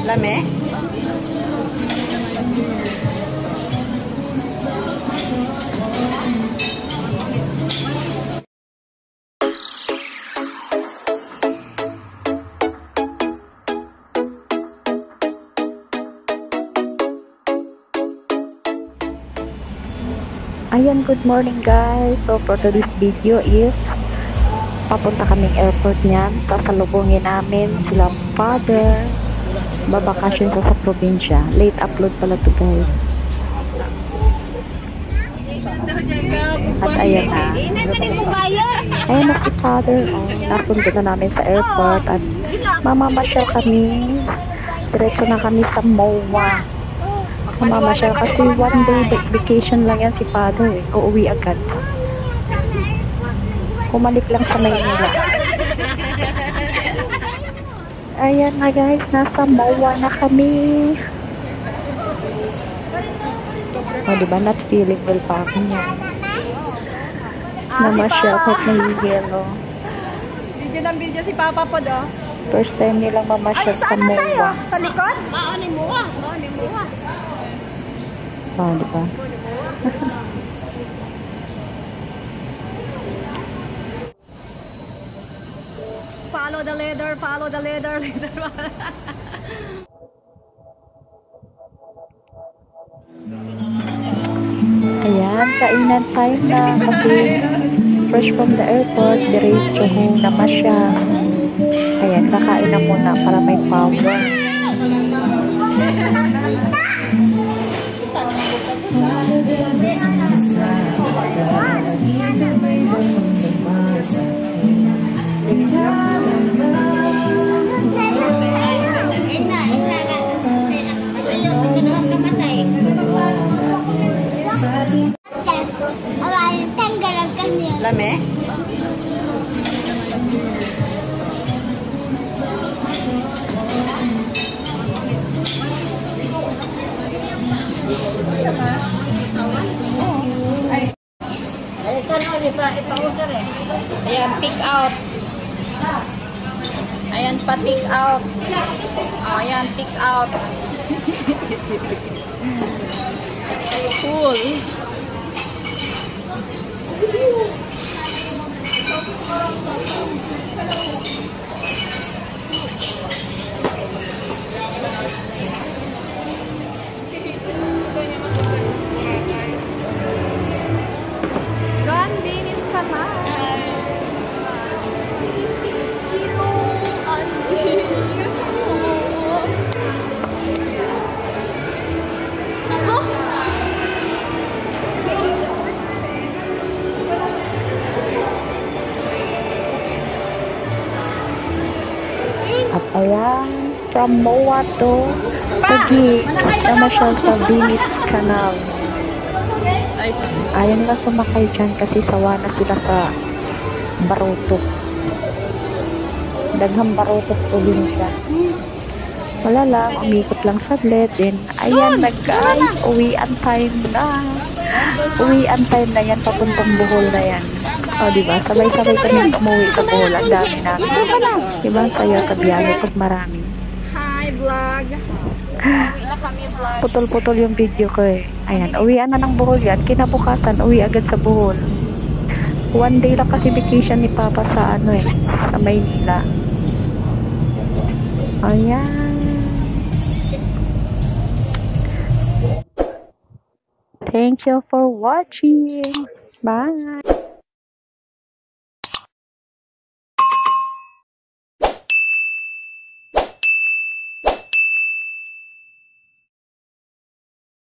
Lame? Ayan, good morning guys. So for today's video is papunta kaming airport niyan. Sasalubungin namin sila father. Babakasyon sa probinsya. Late upload pala to guys. At ayan na. Ayan na si father. Oh, nasundo na namin sa airport at mamamasyal kami. Diretso na kami sa MOA. Mamamasyal kasi one day vacation lang yan si father eh. Uuwi agad. Kumalik lang sa Maynila. Ayan na guys, nasa MOA na kami. O diba, not feeling well pa ako niya. Mamasyal kahit may yelo. Video ng video si Papa po do. First time nilang mamasyal sa MOA. Sa likod? Ni MOA. O diba? Follow the leader. Ayan, kainan time na kasi fresh from the airport, diretso home na masya. Ayan, kakain na muna para may power. Lame? Ayan, pick out. Ayan pa, pick out. Oh, ayan, pick out. Cool. Grandini's Canal. At ayan, from MOA to Taguig, namasyal sa Venice Canal. Ayaw nila sumakay dyan kasi sawa na sila sa Barutok. Daghang Barutok probinsya. Wala lang, umikot lang saglit. Then, ayan na guys, uwian time na. Uwian time na yan, papuntang Bohol na yan. O, diba? Sabay-sabay kami umuwi sa Bohol. Ang dami namin. Diba? Kaya sa biyahe pag marami. Hi, vlog. Putol-putol yung video ko eh. Ayan, uwian na ng Bohol yan. Kinabukasan, uwi agad sa Bohol. One day lang kasi vacation ni Papa sa ano eh, sa Maynila. Ayan. Thank you for watching. Bye.